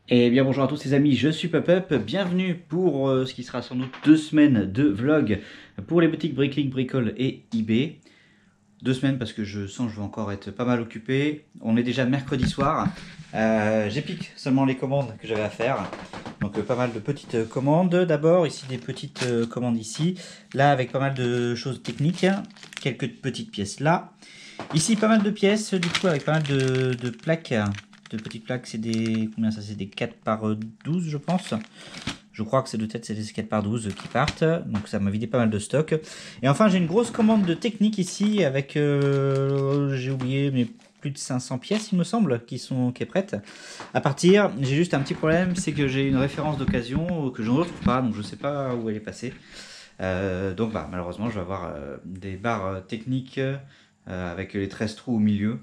Et bien bonjour à tous les amis, je suis Pop-Up, bienvenue pour ce qui sera sans doute 2 semaines de vlog pour les boutiques Bricklink, Bricole et eBay. 2 semaines parce que je sens que je vais encore être pas mal occupé. On est déjà mercredi soir, j'épique seulement les commandes que j'avais à faire. Donc pas mal de petites commandes d'abord, ici des petites commandes ici, là avec pas mal de choses techniques, quelques petites pièces là. Ici, pas mal de pièces, du coup, avec pas mal de plaques, de petites plaques. C'est des. Combien ça? C'est des 4 par 12, je pense. Je crois que c'est de tête, c'est des 4 par 12 qui partent. Donc, ça m'a vidé pas mal de stock. Et enfin, j'ai une grosse commande de technique ici avec. J'ai oublié, mais plus de 500 pièces, il me semble, qui est prête à partir. J'ai juste un petit problème, c'est que j'ai une référence d'occasion que je ne retrouve pas, donc je ne sais pas où elle est passée. Donc bah, malheureusement, je vais avoir des barres techniques avec les 13 trous au milieu.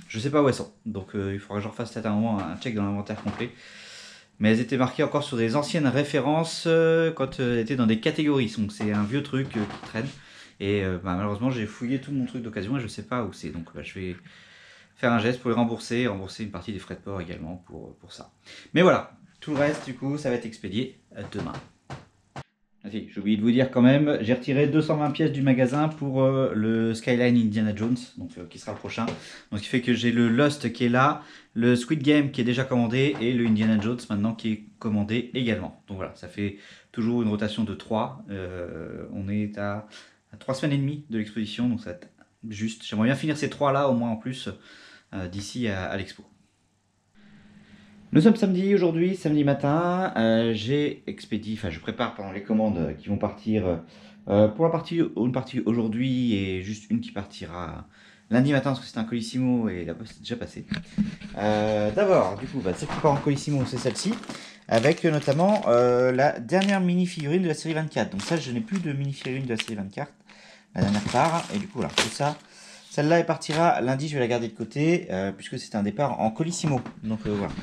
Je sais pas où elles sont, donc il faudra que je refasse peut-être un moment un check dans l'inventaire complet. Mais elles étaient marquées encore sur des anciennes références quand elles étaient dans des catégories. Donc c'est un vieux truc qui traîne. Et bah, malheureusement, j'ai fouillé tout mon truc d'occasion et je sais pas où c'est. Donc bah, je vais faire un geste pour les rembourser et rembourser une partie des frais de port également pour ça. Mais voilà, tout le reste, du coup, ça va être expédié demain. Ah si, j'ai oublié de vous dire quand même, j'ai retiré 220 pièces du magasin pour le Skyline Indiana Jones, donc qui sera le prochain. Donc ce qui fait que j'ai le Lost qui est là, le Squid Game qui est déjà commandé et le Indiana Jones maintenant qui est commandé également. Donc voilà, ça fait toujours une rotation de 3. On est à 3 semaines et demie de l'exposition, donc ça va être juste. J'aimerais bien finir ces 3 là au moins en plus d'ici à l'expo. Nous sommes samedi aujourd'hui, samedi matin. J'ai expédié, enfin je prépare pendant les commandes qui vont partir pour une partie aujourd'hui et juste une qui partira lundi matin parce que c'est un Colissimo et la poste est déjà passée. D'abord, du coup, bah, celle qui part en Colissimo, c'est celle-ci, avec notamment la dernière mini-figurine de la série 24. Donc ça, je n'ai plus de mini-figurine de la série 24, la dernière part, et du coup, voilà, tout ça. Celle-là, elle partira lundi, je vais la garder de côté, puisque c'est un départ en Colissimo. Donc voilà.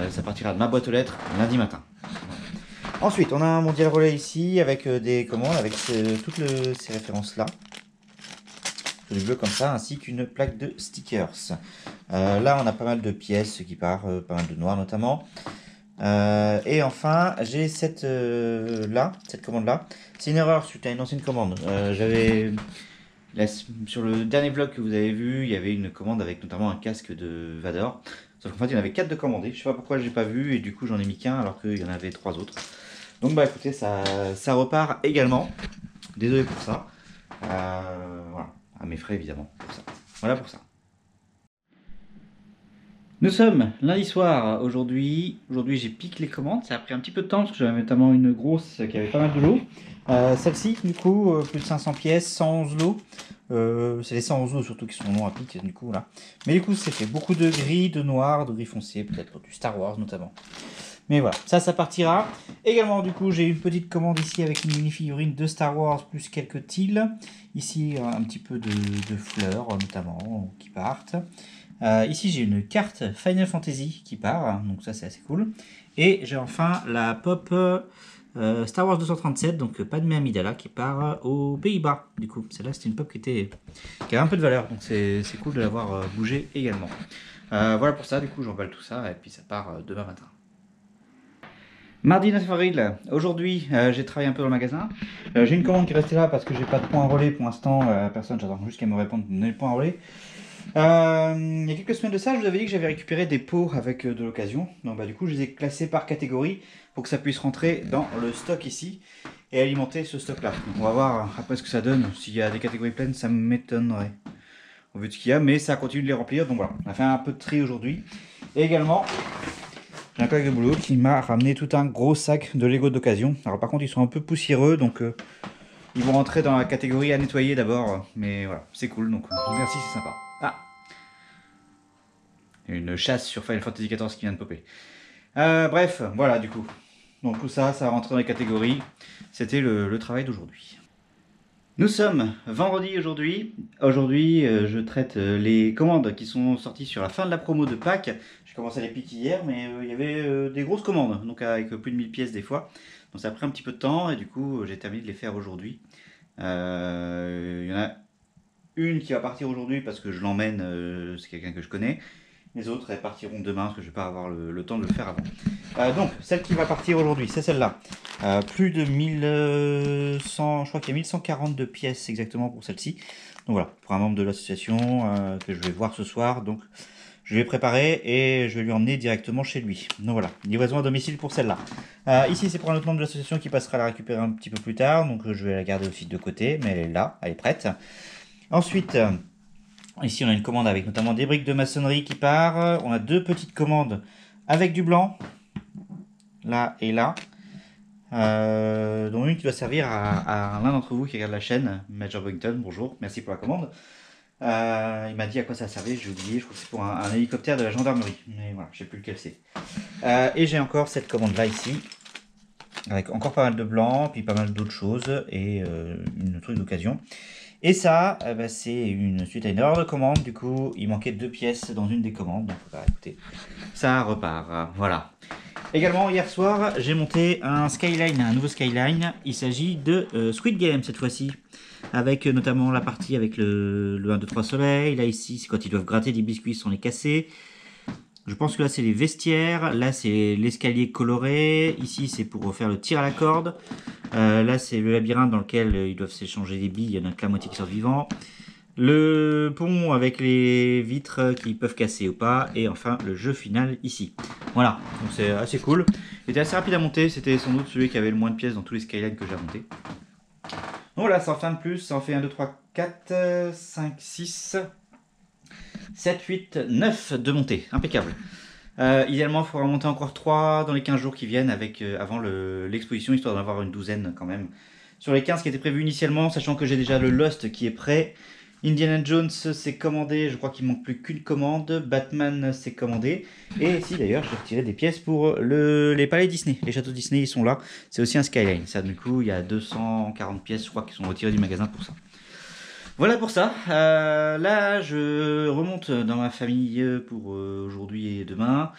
Ça partira de ma boîte aux lettres lundi matin. Ensuite, on a un mondial relais ici avec des commandes, avec ces références-là. Du bleu comme ça, ainsi qu'une plaque de stickers. Là, on a pas mal de pièces qui partent, pas mal de noir notamment. Et enfin, j'ai cette commande-là. C'est une erreur suite à une ancienne commande. Sur le dernier vlog que vous avez vu, il y avait une commande avec notamment un casque de Vador. Sauf qu'en fait, il y en avait 4 de commandés. Je sais pas pourquoi j'ai pas vu et du coup, j'en ai mis qu'un alors qu'il y en avait 3 autres. Donc, bah écoutez, ça repart également. Désolé pour ça. Voilà, à mes frais évidemment. Pour ça. Voilà pour ça. Nous sommes lundi soir aujourd'hui. Aujourd'hui, j'ai piqué les commandes. Ça a pris un petit peu de temps parce que j'avais notamment une grosse qui avait pas mal de lots. Celle-ci, du coup, plus de 500 pièces, 111 lots. C'est les 111 lots surtout qui sont longs à pique, du coup, là. Mais du coup, c'est fait beaucoup de gris, de noir, de gris foncé, peut-être pour du Star Wars notamment. Mais voilà, ça partira. Également, du coup, j'ai une petite commande ici avec une mini-figurine de Star Wars plus quelques tiles. Ici, un petit peu de fleurs notamment qui partent. Ici, j'ai une carte Final Fantasy qui part, donc ça c'est assez cool. Et j'ai enfin la pop Star Wars 237, donc pas de Amidala, qui part aux Pays-Bas. Du coup, celle-là c'était une pop qui avait un peu de valeur, donc c'est cool de l'avoir bougé également. Voilà pour ça, du coup j'emballe tout ça et puis ça part demain matin. Mardi 9 avril, aujourd'hui j'ai travaillé un peu dans le magasin. J'ai une commande qui est restée là parce que j'ai pas de point à relais pour l'instant. Personne, j'attends juste qu'elle me réponde pour me donner le point à relais. Il y a quelques semaines de ça, je vous avais dit que j'avais récupéré des pots avec de l'occasion. Donc bah, du coup, je les ai classés par catégorie pour que ça puisse rentrer dans le stock ici et alimenter ce stock-là. On va voir après ce que ça donne. S'il y a des catégories pleines, ça m'étonnerait au vu de ce qu'il y a, mais ça continue de les remplir. Donc voilà, on a fait un peu de tri aujourd'hui. Et également, j'ai un collègue de boulot qui m'a ramené tout un gros sac de Lego d'occasion. Alors par contre, ils sont un peu poussiéreux, donc ils vont rentrer dans la catégorie à nettoyer d'abord. Mais voilà, c'est cool, donc merci, c'est sympa. Ah, une chasse sur Final Fantasy XIV qui vient de popper. Bref, voilà du coup. Donc tout ça, ça rentre dans les catégories. C'était le travail d'aujourd'hui. Nous sommes vendredi aujourd'hui. Aujourd'hui, je traite les commandes qui sont sorties sur la fin de la promo de Pâques. J'ai commencé à les piquer hier, mais il y avait des grosses commandes, donc avec plus de 1000 pièces des fois. Donc ça a pris un petit peu de temps et du coup, j'ai terminé de les faire aujourd'hui. Il y en a une qui va partir aujourd'hui parce que je l'emmène, c'est quelqu'un que je connais. Les autres, elles partiront demain parce que je vais pas avoir le temps de le faire avant. Donc, celle qui va partir aujourd'hui, c'est celle-là. Plus de 1100, je crois qu'il y a 1142 pièces exactement pour celle-ci. Donc voilà, pour un membre de l'association que je vais voir ce soir. Donc, je vais préparer et je vais lui emmener directement chez lui. Donc voilà, livraison à domicile pour celle-là. Ici, c'est pour un autre membre de l'association qui passera la récupérer un petit peu plus tard. Donc, je vais la garder aussi de côté, mais elle est là, elle est prête. Ensuite, ici, on a une commande avec notamment des briques de maçonnerie qui part. On a deux petites commandes avec du blanc, là et là. Dont une qui doit servir à l'un d'entre vous qui regarde la chaîne, Major Boington, bonjour, merci pour la commande. Il m'a dit à quoi ça servait, j'ai oublié, je crois que c'est pour un hélicoptère de la gendarmerie, mais voilà, je sais plus lequel c'est. Et j'ai encore cette commande là ici, avec encore pas mal de blanc, puis pas mal d'autres choses, et une truc d'occasion. Et ça, bah, c'est une suite à une erreur de commande, du coup il manquait 2 pièces dans une des commandes, donc bah, écoutez, ça repart, voilà. Également, hier soir, j'ai monté un Skyline, un nouveau Skyline. Il s'agit de Squid Game cette fois-ci. Avec notamment la partie avec le 1, 2, 3 soleil. Là, ici, c'est quand ils doivent gratter des biscuits sans les casser. Je pense que là, c'est les vestiaires. Là, c'est l'escalier coloré. Ici, c'est pour faire le tir à la corde. Là, c'est le labyrinthe dans lequel ils doivent s'échanger des billes. Il y en a que la moitié qui sortent vivants. Le pont avec les vitres qui peuvent casser ou pas, et enfin le jeu final ici. Voilà, donc c'est assez cool. Il était assez rapide à monter, c'était sans doute celui qui avait le moins de pièces dans tous les Skylines que j'ai monté. Donc voilà, ça en fait un de plus, ça en fait 1, 2, 3, 4, 5, 6, 7, 8, 9 de montée, impeccable. Idéalement, il faudra monter encore 3 dans les 15 jours qui viennent avec, avant l'exposition, histoire d'en avoir une douzaine quand même. Sur les 15 qui étaient prévus initialement, sachant que j'ai déjà le Lost qui est prêt. Indiana Jones s'est commandé, je crois qu'il manque plus qu'une commande. Batman s'est commandé. Et si d'ailleurs, j'ai retiré des pièces pour les palais Disney. Les châteaux Disney, ils sont là. C'est aussi un Skyline. Ça, du coup, il y a 240 pièces, je crois, qui sont retirées du magasin pour ça. Voilà pour ça. Là, je remonte dans ma famille pour aujourd'hui et demain.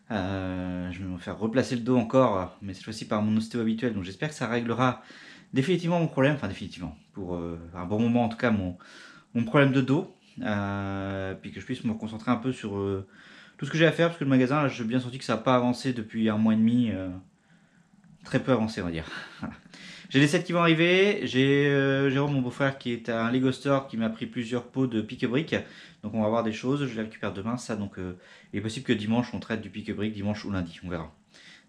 Je vais me faire replacer le dos encore, mais cette fois-ci par mon ostéo habituel. Donc j'espère que ça réglera définitivement mon problème. Enfin, définitivement. Pour un bon moment, en tout cas, mon problème de dos, puis que je puisse me concentrer un peu sur tout ce que j'ai à faire, parce que le magasin, là, j'ai bien senti que ça n'a pas avancé depuis un mois et demi, très peu avancé on va dire. Voilà. J'ai les sets qui vont arriver, j'ai Jérôme, mon beau-frère, qui est à un Lego Store, qui m'a pris plusieurs pots de pique-briques, donc on va avoir des choses, je les récupère demain, ça, donc il est possible que dimanche on traite du pique-brique, dimanche ou lundi, on verra.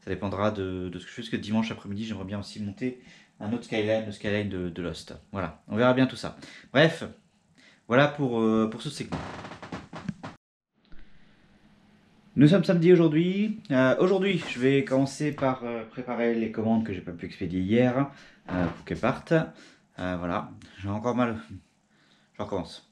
Ça dépendra de ce que je fais, parce que dimanche après-midi, j'aimerais bien aussi monter un autre Skyline, le Skyline de Lost. Voilà, on verra bien tout ça. Bref, voilà pour ce segment. Nous sommes samedi aujourd'hui. Aujourd'hui, je vais commencer par préparer les commandes que j'ai pas pu expédier hier pour qu'elles partent. Voilà, j'ai encore mal. Je recommence.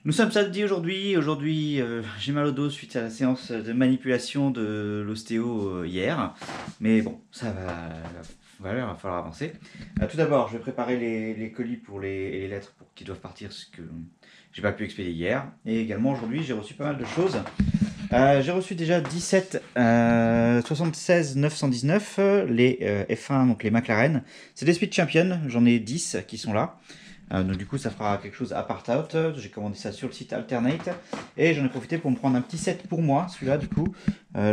Nous sommes samedi aujourd'hui. Aujourd'hui, j'ai mal au dos suite à la séance de manipulation de l'ostéo hier. Mais bon, ça va. Voilà, il va falloir avancer. Tout d'abord, je vais préparer les colis pour les lettres qui doivent partir, ce que j'ai pas pu expédier hier. Et également aujourd'hui, j'ai reçu pas mal de choses. J'ai reçu déjà 17 76 919 les F1, donc les McLaren. C'est des Speed Champion, j'en ai 10 qui sont là. Donc du coup ça fera quelque chose à part out. J'ai commandé ça sur le site Alternate et j'en ai profité pour me prendre un petit set pour moi, celui-là du coup, la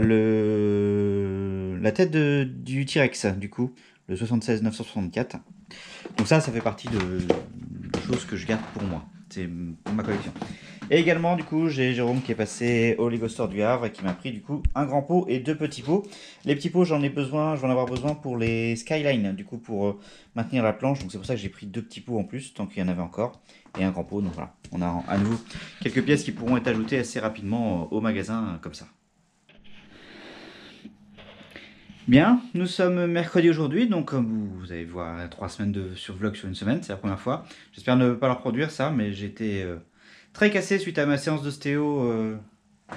tête du T-Rex du coup, le 76 964. Donc ça fait partie de choses que je garde pour moi, c'est ma collection. Et également du coup j'ai Jérôme qui est passé au Lego Store du Havre et qui m'a pris du coup un grand pot et 2 petits pots. Les petits pots je vais en avoir besoin pour les Skyline, du coup pour maintenir la planche, donc c'est pour ça que j'ai pris 2 petits pots en plus, tant qu'il y en avait encore, et un grand pot, donc voilà, on a à nouveau quelques pièces qui pourront être ajoutées assez rapidement au magasin comme ça. Bien, nous sommes mercredi aujourd'hui, donc comme vous allez voir 3 semaines sur vlog sur une semaine, c'est la première fois. J'espère ne pas leur produire ça, mais j'étais très cassé suite à ma séance d'ostéo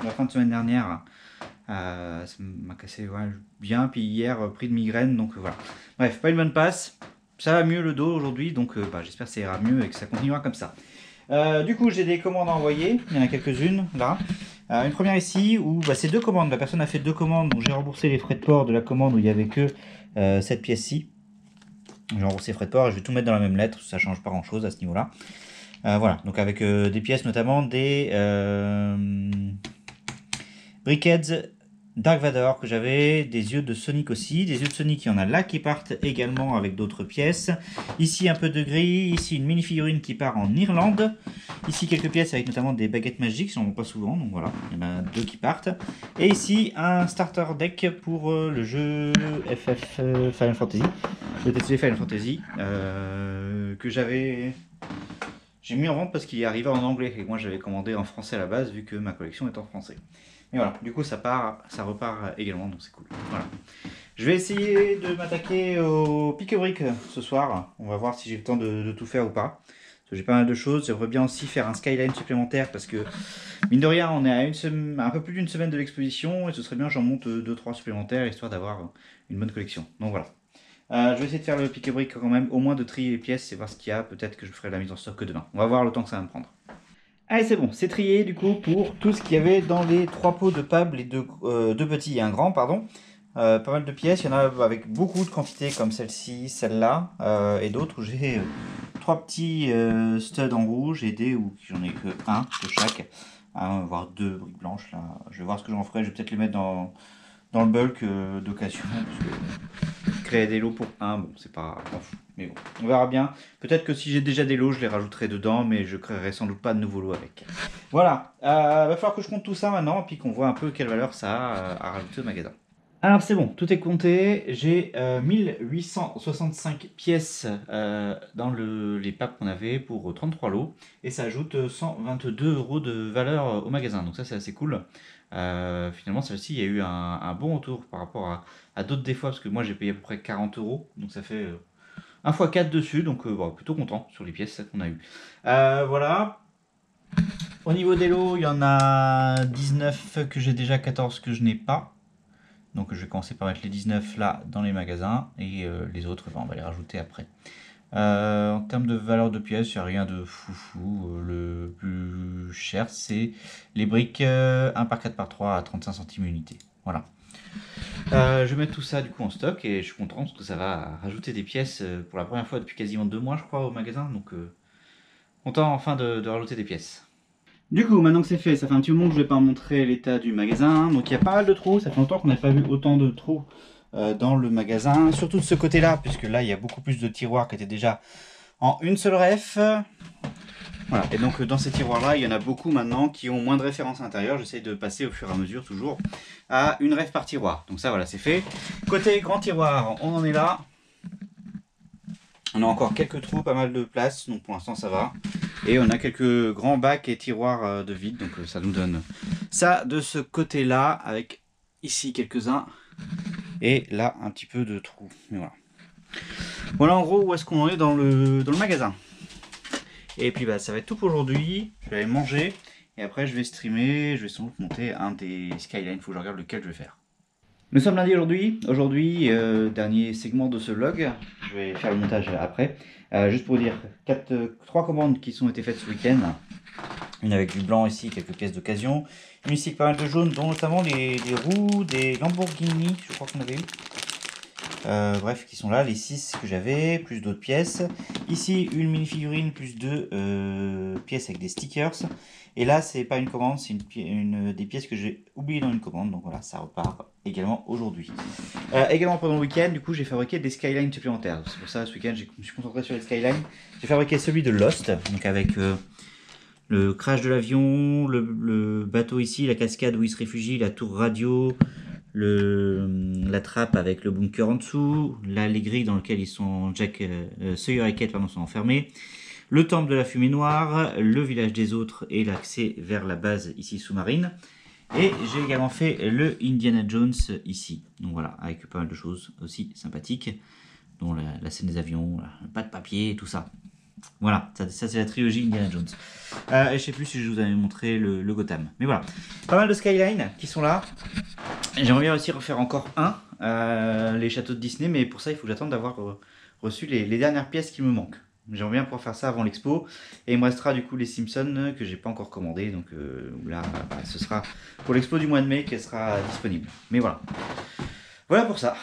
la fin de semaine dernière. Ça m'a cassé bien, puis hier pris de migraine, donc voilà. Bref, pas une bonne passe, ça va mieux le dos aujourd'hui, donc j'espère que ça ira mieux et que ça continuera comme ça. Du coup j'ai des commandes à envoyer, il y en a quelques-unes là. Une première ici où c'est 2 commandes, la personne a fait 2 commandes, donc j'ai remboursé les frais de port de la commande où il n'y avait que cette pièce-ci. J'ai remboursé les frais de port et je vais tout mettre dans la même lettre, ça change pas grand chose à ce niveau-là. Voilà, donc avec des pièces notamment des Brickheads, Dark Vador que j'avais, des yeux de Sonic aussi, des yeux de Sonic, il y en a là qui partent également avec d'autres pièces. Ici un peu de gris, ici une mini-figurine qui part en Irlande. Ici quelques pièces avec notamment des baguettes magiques, j'en vois pas souvent, donc voilà, il y en a 2 qui partent. Et ici un starter deck pour le jeu FF Final Fantasy, le TCG Final Fantasy, que j'ai mis en vente parce qu'il est arrivé en anglais et moi j'avais commandé en français à la base vu que ma collection est en français. Et voilà, du coup ça repart également, donc c'est cool. Voilà. Je vais essayer de m'attaquer au pique-brique ce soir. On va voir si j'ai le temps de tout faire ou pas. Parce que j'ai pas mal de choses. J'aimerais bien aussi faire un skyline supplémentaire parce que, mine de rien, on est à un peu plus d'une semaine de l'exposition et ce serait bien que j'en monte 2-3 supplémentaires histoire d'avoir une bonne collection. Donc voilà. Je vais essayer de faire le pique-brique quand même, au moins de trier les pièces et voir ce qu'il y a. Peut-être que je ferai la mise en stock que demain. On va voir le temps que ça va me prendre. Allez, c'est bon, c'est trié du coup pour tout ce qu'il y avait dans les 3 pots de Pable et deux petits et un grand, pardon. Pas mal de pièces, il y en a avec beaucoup de quantités comme celle-ci, celle-là et d'autres où j'ai 3 petits studs en rouge et des où j'en ai que un de chaque, voire 2 briques blanches là. Je vais voir ce que j'en ferai, je vais peut-être les mettre dans le bulk d'occasion parce que créer des lots pour un, bon c'est pas fou, mais bon, on verra bien. Peut-être que si j'ai déjà des lots, je les rajouterai dedans, mais je créerai sans doute pas de nouveaux lots avec. Voilà, va falloir que je compte tout ça maintenant, et puis qu'on voit un peu quelle valeur ça a à rajouter au magasin. Alors c'est bon, tout est compté, j'ai 1865 pièces dans les packs qu'on avait pour 33 lots, et ça ajoute 122 € de valeur au magasin, donc ça c'est assez cool. Finalement celle-ci il y a eu un bon retour par rapport à d'autres des fois, parce que moi j'ai payé à peu près 40 €, donc ça fait 1 x 4 dessus, donc bon, plutôt content sur les pièces qu'on a eu. Voilà. Au niveau des lots, il y en a 19 que j'ai déjà, 14 que je n'ai pas. Donc je vais commencer par mettre les 19 là dans les magasins et les autres, on va les rajouter après. En termes de valeur de pièces, il n'y a rien de foufou. Le plus cher, c'est les briques 1 par 4 par 3 à 35 centimes unité. Voilà. Je vais mettre tout ça du coup en stock et je suis content parce que ça va rajouter des pièces pour la première fois depuis quasiment 2 mois, je crois, au magasin. Donc content enfin de rajouter des pièces. Du coup, maintenant que c'est fait, ça fait un petit moment que je ne vais pas montrer l'état du magasin. Donc il y a pas mal de trous, ça fait longtemps qu'on n'a pas vu autant de trous dans le magasin. Surtout de ce côté-là, puisque là il y a beaucoup plus de tiroirs qui étaient déjà en une seule ref. Voilà, et donc dans ces tiroirs-là, il y en a beaucoup maintenant qui ont moins de références à l'intérieur. J'essaie de passer au fur et à mesure toujours à une ref par tiroir. Donc ça voilà, c'est fait. Côté grand tiroir, on en est là. On a encore quelques trous, pas mal de place, donc pour l'instant ça va. Et on a quelques grands bacs et tiroirs de vide, donc ça nous donne ça de ce côté-là, avec ici quelques-uns, et là un petit peu de trous. Mais voilà. Voilà en gros où est-ce qu'on en est dans le magasin. Et puis bah ça va être tout pour aujourd'hui. Je vais aller manger, et après je vais streamer, je vais sans doute monter un des skylines, il faut que je regarde lequel je vais faire. Nous sommes lundi aujourd'hui, dernier segment de ce vlog, je vais faire le montage après. Juste pour vous dire, 3 commandes qui sont été faites ce week-end. Une avec du blanc ici, quelques pièces d'occasion. Une ici avec pas mal de jaune, dont notamment les roues des Lamborghini, je crois qu'on avait eu. Bref, qui sont là, les 6 que j'avais, plus d'autres pièces. Ici, une mini-figurine, plus 2 pièces avec des stickers. Et là, c'est pas une commande, c'est une des pièces que j'ai oublié dans une commande. Donc voilà, ça repart également aujourd'hui. Également pendant le week-end, du coup, j'ai fabriqué des skylines supplémentaires. C'est pour ça, ce week-end, je me suis concentré sur les skylines. J'ai fabriqué celui de Lost, donc avec le crash de l'avion, le bateau ici, la cascade où il se réfugie, la tour radio, la trappe avec le bunker en dessous, là les grilles dans lesquelles ils sont Sawyer et Kate sont enfermés, le temple de la fumée noire, le village des autres et l'accès vers la base ici sous-marine. Et j'ai également fait le Indiana Jones ici. Donc voilà, avec pas mal de choses aussi sympathiques, dont la scène des avions, pas de papier, tout ça. Voilà, ça c'est la trilogie Indiana Jones. Et je sais plus si je vous avais montré le Gotham. Mais voilà, pas mal de skylines qui sont là. J'aimerais bien aussi refaire encore les châteaux de Disney, mais pour ça il faut que j'attende d'avoir reçu les dernières pièces qui me manquent. J'aimerais bien pouvoir faire ça avant l'expo. Et il me restera du coup les Simpsons que j'ai pas encore commandé. Donc là, ce sera pour l'expo du mois de mai qu'elle sera disponible. Mais voilà. Voilà pour ça.